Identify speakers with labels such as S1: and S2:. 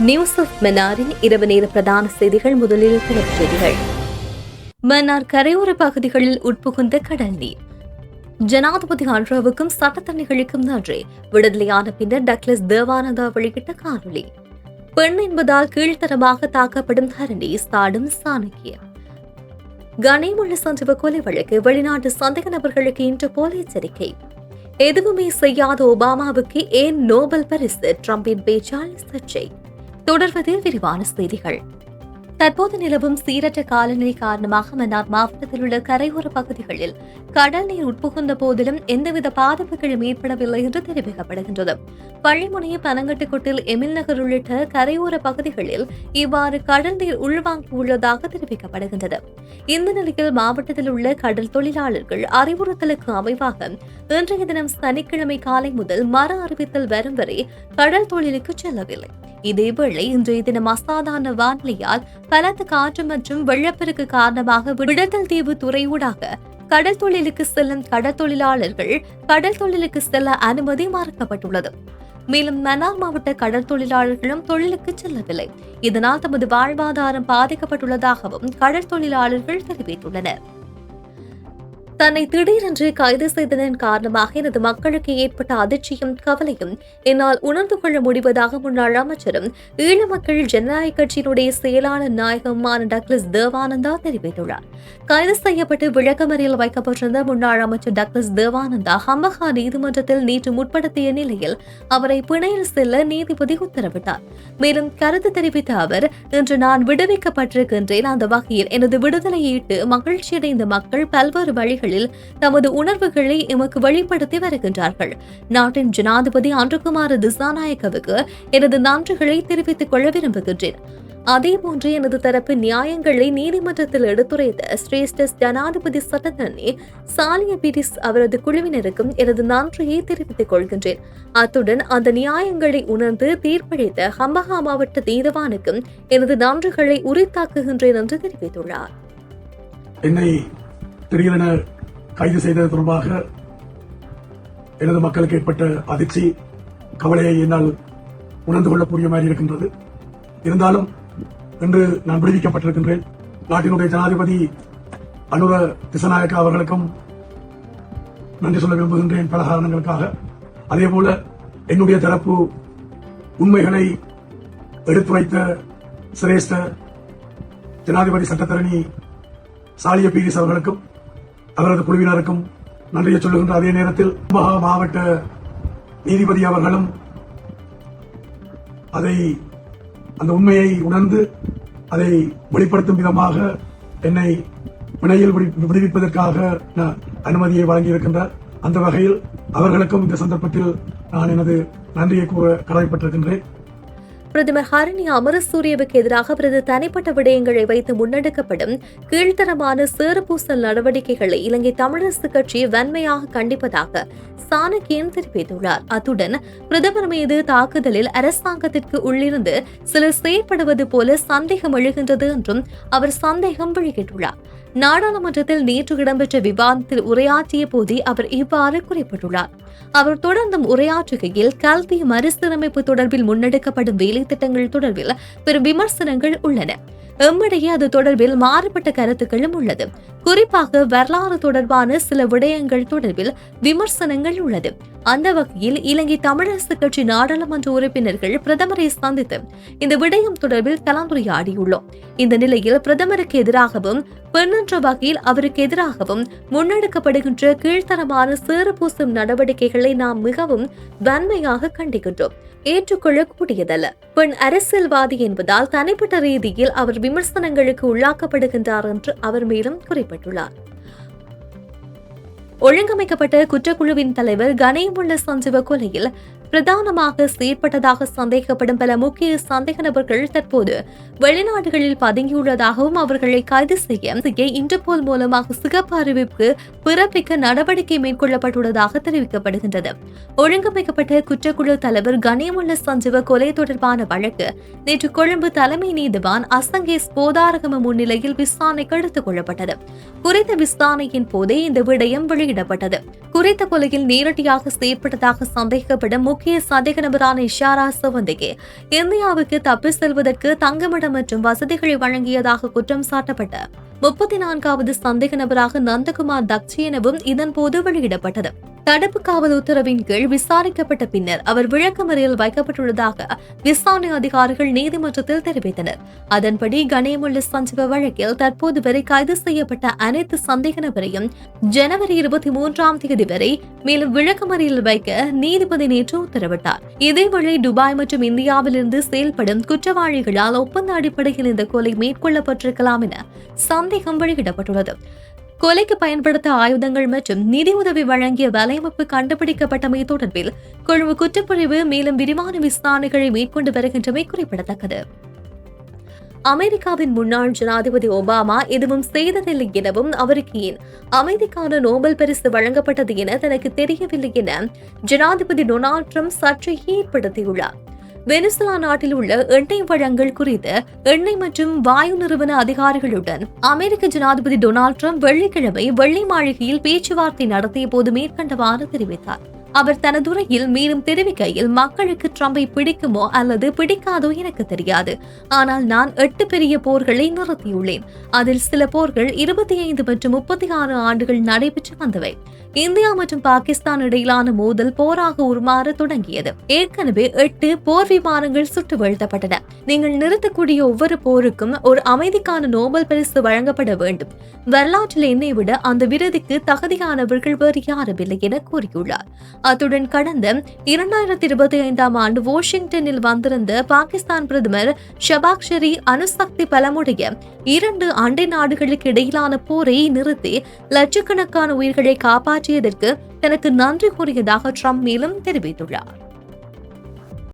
S1: News of மன்னாரின் இரவு நேர பிரதான செய்திகள். முதலில் தலைப்புச் செய்திகள். மன்னார் கரையோர பகுதிகளில் உட்புகுந்த கடல் நீர். ஜனாதிபதி ஆண்ட்ராவுக்கும் சட்டத்தரணிகளுக்கும் நன்றி. விடுதலையான பின்னர் டக்ளஸ் தேவானந்தா வெளியிட்ட காணொலி. பெண் என்பதால் கீழ்த்தரமாக தாக்கப்படும் ஹரணி சாடும் சாணக்கிய. கனிமுள்ள சஞ்சீவ கொலை வழக்கு. வெளிநாட்டு சந்தேக நபர்களுக்கு இன்டர்போல் எச்சரிக்கை. எதுவுமே செய்யாத ஒபாமாவுக்கு ஏன் நோபல் பரிசு? டிரம்பின் பேச்சால் சர்ச்சை. தொடர்வதில் விரிவான செய்திகள். தற்போது நிலவும் சீரற்ற காலநிலை காரணமாக மன்னார் மாவட்டத்தில் உள்ள கரையோர பகுதிகளில் கடல் நீர் உட்புகுந்த போதிலும் எந்தவித பாதிப்புகளும் ஏற்படவில்லை என்று தெரிவிக்கப்படுகின்றது. பள்ளிமுனைய பனங்கட்டுக்கொட்டில் எமில் நகர் உள்ளிட்ட கரையோர பகுதிகளில் இவ்வாறு கடல் நீர் உள்வாங்கியுள்ளதாக தெரிவிக்கப்படுகின்றது. இந்த நிலையில் மாவட்டத்தில் உள்ள கடல் தொழிலாளர்கள் அறிவுறுத்தலுக்கு அமைவாக இன்றைய தினம் சனிக்கிழமை காலை முதல் மறு அறிவித்தல் வரும் வரை கடல் தொழிலுக்கு செல்லவில்லை. இதேவேளை இன்றைய தினம் அசாதாரண வானிலையால் பலத்த காற்று மற்றும் வெள்ளப்பெருக்கு காரணமாக விடத்தல் தீவு துறையூடாக கடல் தொழிலுக்கு செல்லும் கடற்தொழிலாளர்கள் கடல் தொழிலுக்கு செல்ல அனுமதி மறுக்கப்பட்டுள்ளது. மேலும் மன்னார் மாவட்ட கடற்தொழிலாளர்களும் தொழிலுக்கு செல்லவில்லை. இதனால் தமது வாழ்வாதாரம் பாதிக்கப்பட்டுள்ளதாகவும் கடற்தொழிலாளர்கள் தெரிவித்துள்ளனர். தன்னை திடீரென்று கைது செய்ததன் காரணமாக எனது மக்களுக்கு ஏற்பட்ட அதிர்ச்சியும் கவலையும் என்னால் உணர்ந்து கொள்ள முடிவதாக முன்னாள் அமைச்சரும் ஈழ மக்கள் ஜனநாயக கட்சியினுடைய செயலாளர் நாயகமான டக்ளஸ் தேவானந்தா தெரிவித்துள்ளார். கைது செய்யப்பட்டு விளக்கமறியல் வைக்கப்பட்டிருந்த முன்னாள் அமைச்சர் டக்ளஸ் தேவானந்தா ஹம்பஹா நீதிமன்றத்தில் நேற்று முற்படுத்திய நிலையில் அவரை பிணையில் செல்ல நீதிபதி உத்தரவிட்டார். மேலும் கருத்து தெரிவித்த அவர், இன்று நான் விடுவிக்கப்பட்டிருக்கின்றேன். அந்த வகையில் எனது விடுதலையிட்டு மகிழ்ச்சியடைந்த மக்கள் பல்வேறு வழிகள் தமது உணர்வுகளை எமக்கு வெளிப்படுத்தி வருகின்றார்கள். நாட்டின் ஜனாதிபதி அன்றுகுமார திசாநாயக்கவுக்கு எனது நன்றிகளை தெரிவித்துக் கொள்ள விரும்புகின்றேன். அதேபோன்று எனது தரப்பு நியாயங்களை நீதிமன்றத்தில் எடுத்துரைத்த சிரேஷ்ட ஜனாதிபதி சட்டத்தரணி சாலிய பீரிஸ் அவரது குழுவினருக்கும் எனது நன்றியை தெரிவித்துக் கொள்கின்றேன். அத்துடன் அந்த நியாயங்களை உணர்ந்து தீர்ப்பளித்த ஹம்பஹா மாவட்ட நீதவானுக்கும் எனது நன்றிகளை உரித்தாக்குகின்றேன் என்று தெரிவித்துள்ளார்.
S2: திடீரென கைது செய்தது தொடர்பாக எனது மக்களுக்கு ஏற்பட்ட அதிர்ச்சி, கவலையை என்னால் உணர்ந்து கொள்ளக்கூடிய மாதிரி இருக்கின்றது. இருந்தாலும் இன்று நான் விடுவிக்கப்பட்டிருக்கின்றேன். நாட்டினுடைய ஜனாதிபதி அனுர திசாநாயக்க அவர்களுக்கும் நன்றி சொல்ல விரும்புகின்றேன் பல காரணங்களுக்காக. அதேபோல என்னுடைய தரப்பு உண்மைகளை எடுத்துரைத்த சிரேஷ்ட ஜனாதிபதி சட்டத்தரணி சாலிய பீரிஸ் அவர்களுக்கும் அவரது குழுவினருக்கும் நன்றியை சொல்லுகின்ற அதே நேரத்தில் மாவட்ட நீதிபதி அவர்களும் அந்த உண்மையை உணர்ந்து அதை வெளிப்படுத்தும் விதமாக என்னை பிணையில் விடுவிப்பதற்காக அனுமதியை வழங்கியிருக்கின்றார். அந்த வகையில் அவர்களுக்கும் இந்த சந்தர்ப்பத்தில் நான் எனது நன்றியை கூற கடமைப்பட்டிருக்கின்றேன்.
S1: பிரதமர் ஹரணி அமரசூரியவுக்கு எதிராக அவரது தனிப்பட்ட விடயங்களை வைத்து முன்னெடுக்கப்படும் கீழ்த்தரமான சேறுபூசல் நடவடிக்கைகளை இலங்கை தமிழரசுக் கட்சி வன்மையாக கண்டிப்பதாக சாணக்கியன் தெரிவித்துள்ளார். அத்துடன் பிரதமர் மீது தாக்குதலில் அரசாங்கத்திற்கு உள்ளிருந்து சிலர் செயற்படுவது போல சந்தேகம் எழுகின்றது என்றும் அவர் சந்தேகம் வெளியிட்டுள்ளார். நாடாளுமன்றத்தில் நேற்று இடம்பெற்ற விவாதத்தில் உரையாற்றிய போதே அவர் இவ்வாறு குறிப்பிட்டுள்ளார். அவர் தொடர்ந்தும் உரையாற்றுகையில் கல்வி மறுசீரமைப்பு தொடர்பில் முன்னெடுக்கப்படும் வேலை திட்டங்கள் தொடர்பில் பெரும் விமர்சனங்கள் உள்ளன. எம்மிடையே அது தொடர்பில் மாறுபட்ட கருத்துக்களும் உள்ளது. குறிப்பாக வரலாறு தொடர்பான சில விடயங்கள் தொடர்பில் விமர்சனங்கள் உள்ளது. அந்த வகையில் இலங்கை தமிழரசுக் கட்சி நாடாளுமன்ற உறுப்பினர்கள் பிரதமரை சந்தித்து இந்த விடயம் தொடர்பில் கலந்துரையாடியுள்ளோம். இந்த நிலையில் பிரதமருக்கு எதிராகவும் பெண்ணென்ற வகையில் அவருக்கு எதிராகவும் முன்னெடுக்கப்படுகின்ற கீழ்த்தரமான சேறுபூசும் நடவடிக்கைகளை நாம் மிகவும் வன்மையாக கண்டிக்கின்றோம். ஏற்றுக்கொள்ளக்கூடியதல்ல. பெண் அரசியல்வாதி என்பதால் தனிப்பட்ட ரீதியில் அவர் விமர்சனங்களுக்கு உள்ளாக்கப்படுகின்றார் என்று அவர் மேலும் குறிப்பிட்டுள்ளார். ஒழுங்கமைக்கப்பட்ட குற்றக்குழுவின் தலைவர் கனிமுள்ள சஞ்சீவ கொலையில் பிரதானமாக செயற்பட்டதாக சந்தேகப்படும் பல முக்கிய சந்தேக நபர்கள் தற்போது வெளிநாடுகளில் பதுங்கியுள்ளதாகவும் அவர்களை கைது செய்ய இன்டர்போல் மூலமாக சிகப்பு அறிவிப்பு பிறப்பிக்க நடவடிக்கை மேற்கொள்ளப்பட்டுள்ளதாக தெரிவிக்கப்படுகின்றது. ஒழுங்கமைக்கப்பட்ட குற்றக்குழு தலைவர் கனிமுள்ள சஞ்சீவ கொலை தொடர்பான வழக்கு நேற்று கொழும்பு தலைமை நீதிவான் அசங்கேஸ் போதாரகம முன்னிலையில் விசாரணைக்கு எடுத்துக் கொள்ளப்பட்டது. குறித்த விசாரணையின் போதே இந்த விடயம் வெளியிடப்பட்டது. வெளியிடப்பட்டது. குறித்த கொலையில் நேரடியாக செயற்பட்டதாக சந்தேகப்படும் முக்கிய சந்தேக நபரான இஷாரா சவந்திகே இந்தியாவுக்கு தப்பி செல்வதற்கு தங்குமிடம் மற்றும் வசதிகளை வழங்கியதாக குற்றம் சாட்டப்பட்ட 34வது சந்தேக நபராக நந்தகுமார் தக்சி எனவும் இதன்போது வெளியிடப்பட்டது. தடுப்பு காவல் உத்தரவின் கீழ் விசாரிக்கப்பட்ட பின்னர் அவர் விளக்கமறியல் வைக்கப்பட்டுள்ளதாக விசாரணை அதிகாரிகள் நீதிமன்றத்தில் தெரிவித்தனர். அதன்படி கணேமுள்ள சஞ்சீவ வழக்கில் தற்போது வரை கைது செய்யப்பட்ட அனைத்து சந்தேக நபரையும் ஜனவரி 23ஆம் தேதி வரை மேலும் விளக்கமறியல் வைக்க நீதிபதி நேற்று உத்தரவிட்டார். இதேவேளை துபாய் மற்றும் இந்தியாவிலிருந்து செயல்படும் குற்றவாளிகளால் ஒப்பந்த அடிப்படையில் இந்த கொலை மேற்கொள்ளப்பட்டிருக்கலாம் என சந்தேகம் வெளியிடப்பட்டுள்ளது. கொலைக்கு பயன்படுத்த ஆயுதங்கள் மற்றும் நிதியுதவி வழங்கிய வலையமைப்பு கண்டுபிடிக்கப்பட்டமை தொடர்பில் கொழும்பு குற்றப்பிரிவு மேலும் விரிவான விசாரணைகளை மேற்கொண்டு வருகின்றமை குறிப்பிடத்தக்கது. அமெரிக்காவின் முன்னாள் ஜனாதிபதி ஒபாமா எதுவும் செய்ததில்லை எனவும் அவருக்கு ஏன் அமைதிக்கான நோபல் பரிசு வழங்கப்பட்டது என தனக்கு தெரியவில்லை என ஜனாதிபதி டொனால்ட் ட்ரம்ப் சர்ச்சையை ஏற்படுத்தியுள்ளார். வெனிசுலா நாட்டில் உள்ள எண்ணெய் வளங்கள் குறித்து எண்ணெய் மற்றும் வாயு நிறுவன அதிகாரிகளுடன் அமெரிக்க ஜனாதிபதி டொனால்ட் ட்ரம்ப் வெள்ளிக்கிழமை வெள்ளை மாளிகையில் பேச்சுவார்த்தை நடத்திய போது மேற்கண்டவாறு தெரிவித்தார். அவர் தனது உரையில் மேலும் தெரிவிக்கையில், மக்களுக்கு ட்ரம்பை பிடிக்குமோ அல்லது பிடிக்காதோ எனக்கு தெரியாது, ஆனால் நான் 8 பெரிய போர்களை நிறுத்தியுள்ளேன். அதில் சில போர்கள் 25 மற்றும் 36 ஆண்டுகள் நடைபெற்று வந்தவை. இந்தியா மற்றும் பாகிஸ்தான் இடையிலான மோதல் போராக உருமாற தொடங்கியது. ஏற்கனவே 8 போர் விமானங்கள் சுட்டு வீழ்த்தப்பட்டன. நீங்கள் நிறுத்தக்கூடிய ஒவ்வொரு போருக்கும் ஒரு அமைதிக்கான நோபல் பரிசு வழங்கப்பட வேண்டும். வரலாற்றில் என்னை விட அந்த விருதுக்கு தகுதியானவர்கள் வேறு யாரும் இல்லை என கூறியுள்ளார். அத்துடன் கடந்த 2025ஆம் ஆண்டு வாஷிங்டனில் வந்திருந்த பாகிஸ்தான் பிரதமர் ஷபாஸ் ஷெரீப் அணுசக்தி பலமுடைய 2 அண்டை நாடுகளுக்கு இடையிலான போரை நிறுத்தி லட்சக்கணக்கான உயிர்களை காப்பாற்றியதற்கு தனக்கு நன்றி கூறியதாக ட்ரம்ப் மேலும் தெரிவித்துள்ளார்.